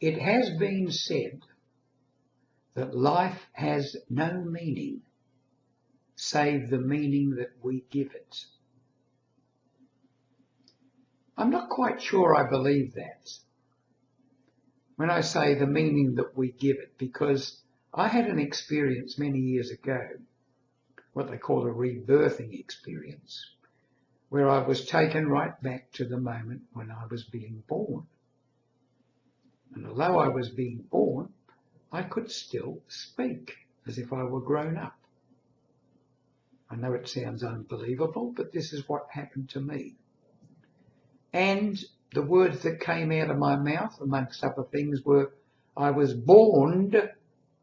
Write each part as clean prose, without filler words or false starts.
It has been said that life has no meaning save the meaning that we give it. I'm not quite sure I believe that when I say the meaning that we give it, because I had an experience many years ago, what they call a rebirthing experience, where I was taken right back to the moment when I was being born. And although I was being born, I could still speak as if I were grown up. I know it sounds unbelievable, but this is what happened to me. And the words that came out of my mouth, amongst other things, were, I was born,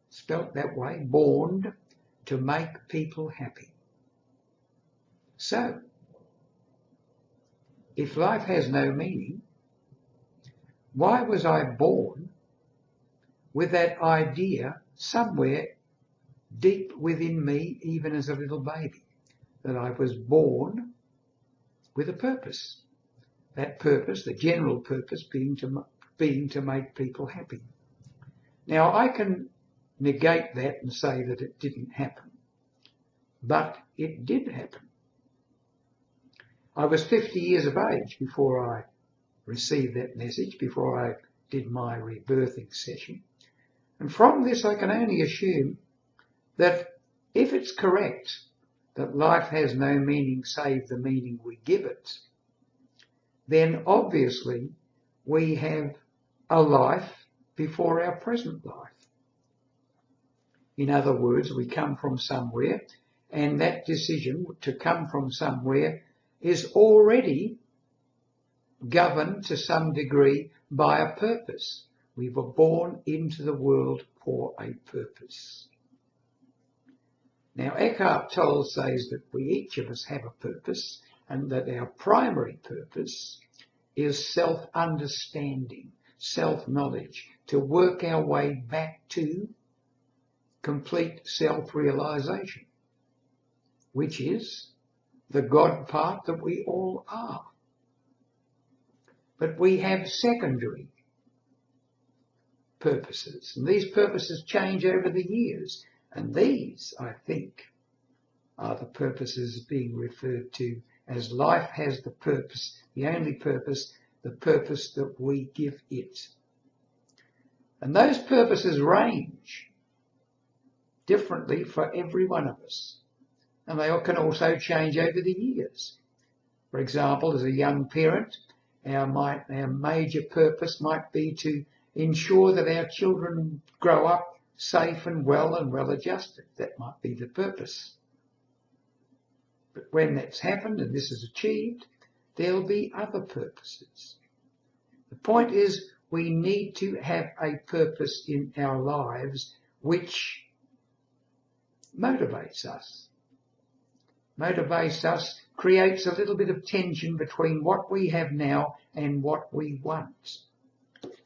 spelt that way, born to make people happy. So, if life has no meaning, why was I born with that idea somewhere deep within me, even as a little baby, that I was born with a purpose? That purpose, the general purpose, being to make people happy. Now, I can negate that and say that it didn't happen, but it did happen. I was 50 years of age before I received that message, before I did my rebirthing session. And from this, I can only assume that if it's correct that life has no meaning save the meaning we give it, then obviously we have a life before our present life. In other words, we come from somewhere, and that decision to come from somewhere is already governed to some degree by a purpose. We were born into the world for a purpose. Now, Eckhart Tolle says that we each of us have a purpose, and that our primary purpose is self-understanding, self-knowledge, to work our way back to complete self-realization, which is the God part that we all are. But we have secondary purposes, and these purposes change over the years, and these, I think, are the purposes being referred to as life has the purpose, the only purpose, the purpose that we give it. And those purposes range differently for every one of us, and they can also change over the years. For example, as a young parent, our major purpose might be to ensure that our children grow up safe and well adjusted. That might be the purpose. But when that's happened and this is achieved, there'll be other purposes. The point is, we need to have a purpose in our lives which motivates us. Motivates us, creates a little bit of tension between what we have now and what we want.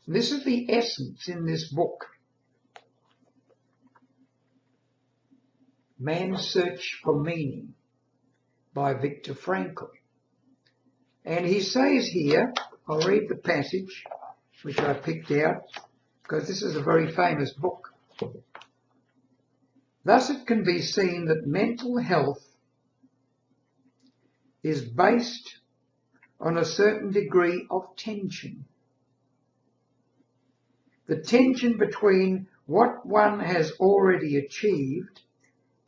This is the essence in this book. Man's Search for Meaning by Viktor Frankl. And he says here, I'll read the passage which I picked out because this is a very famous book. Thus it can be seen that mental health is based on a certain degree of tension. The tension between what one has already achieved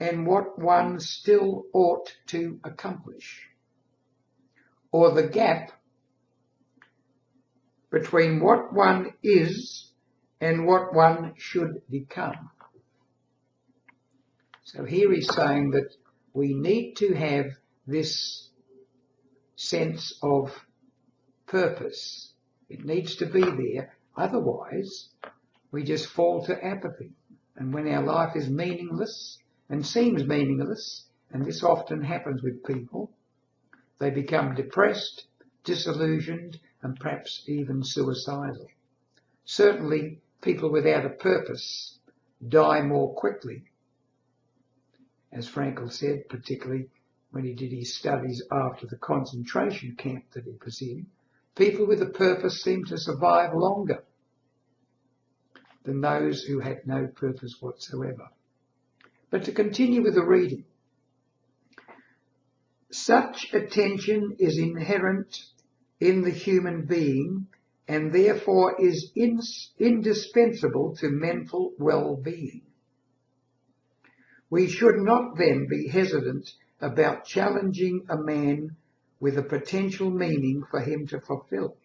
and what one still ought to accomplish, or the gap between what one is and what one should become. So here he's saying that we need to have this sense of purpose. It needs to be there, otherwise we just fall to apathy. And when our life is meaningless and seems meaningless, and this often happens with people, they become depressed, disillusioned, and perhaps even suicidal. Certainly, people without a purpose die more quickly. As Frankl said, particularly when he did his studies after the concentration camp that he was in, people with a purpose seem to survive longer. than those who had no purpose whatsoever. But to continue with the reading, such attention is inherent in the human being and therefore is indispensable to mental well-being. We should not then be hesitant about challenging a man with a potential meaning for him to fulfill.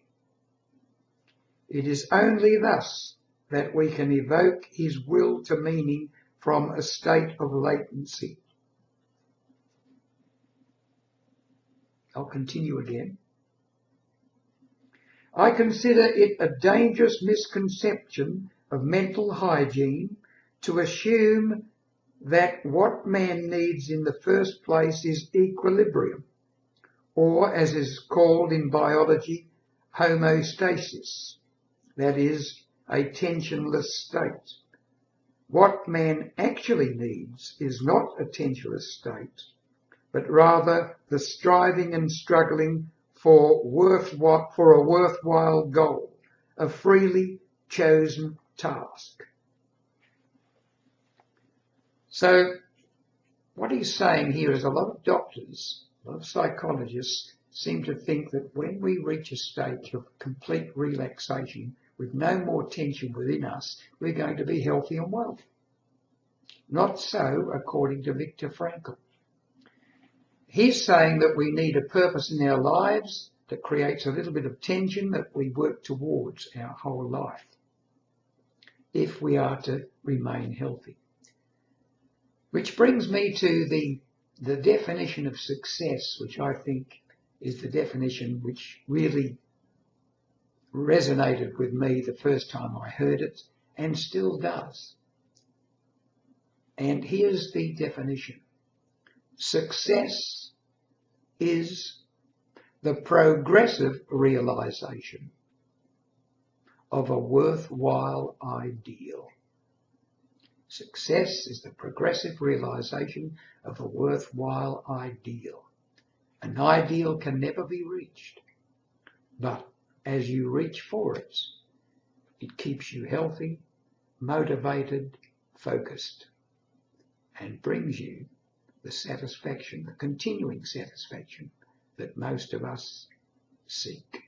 It is only thus that we can evoke his will to meaning from a state of latency. I'll continue again. I consider it a dangerous misconception of mental hygiene to assume that what man needs in the first place is equilibrium, or as is called in biology, homeostasis, that is, a tensionless state. What man actually needs is not a tensionless state, but rather the striving and struggling for a worthwhile goal, a freely chosen task. So what he's saying here is a lot of doctors, a lot of psychologists seem to think that when we reach a state of complete relaxation with no more tension within us, we're going to be healthy and well. Not so according to Viktor Frankl. He's saying that we need a purpose in our lives that creates a little bit of tension that we work towards our whole life if we are to remain healthy. Which brings me to the definition of success, which I think is the definition which really resonated with me the first time I heard it and still does. And here's the definition. Success is the progressive realization of a worthwhile ideal. Success is the progressive realization of a worthwhile ideal. An ideal can never be reached, but as you reach for it, it keeps you healthy, motivated, focused, and brings you the satisfaction, the continuing satisfaction that most of us seek.